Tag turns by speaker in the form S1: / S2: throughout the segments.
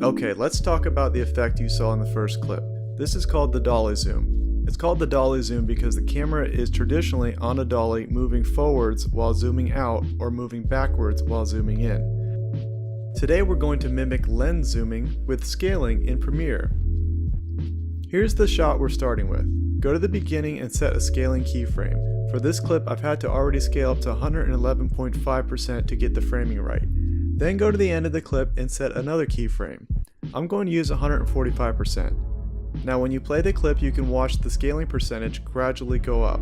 S1: Okay, let's talk about the effect you saw in the first clip. This is called the dolly zoom. It's called the dolly zoom because the camera is traditionally on a dolly moving forwards while zooming out or moving backwards while zooming in. Today we're going to mimic lens zooming with scaling in Premiere. Here's the shot we're starting with. Go to the beginning and set a scaling keyframe. For this clip I've had to already scale up to 111.5% to get the framing right. Then go to the end of the clip and set another keyframe. I'm going to use 145%. Now when you play the clip you can watch the scaling percentage gradually go up.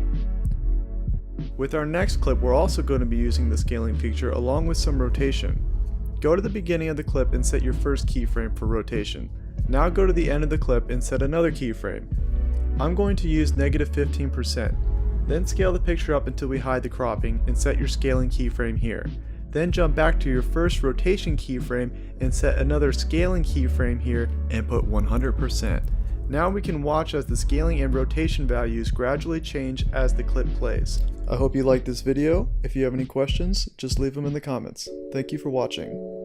S1: With our next clip we're also going to be using the scaling feature along with some rotation. Go to the beginning of the clip and set your first keyframe for rotation. Now go to the end of the clip and set another keyframe. I'm going to use -15%. Then scale the picture up until we hide the cropping and set your scaling keyframe here. Then jump back to your first rotation keyframe and set another scaling keyframe here and put 100%. Now we can watch as the scaling and rotation values gradually change as the clip plays. I hope you liked this video. If you have any questions, just leave them in the comments. Thank you for watching.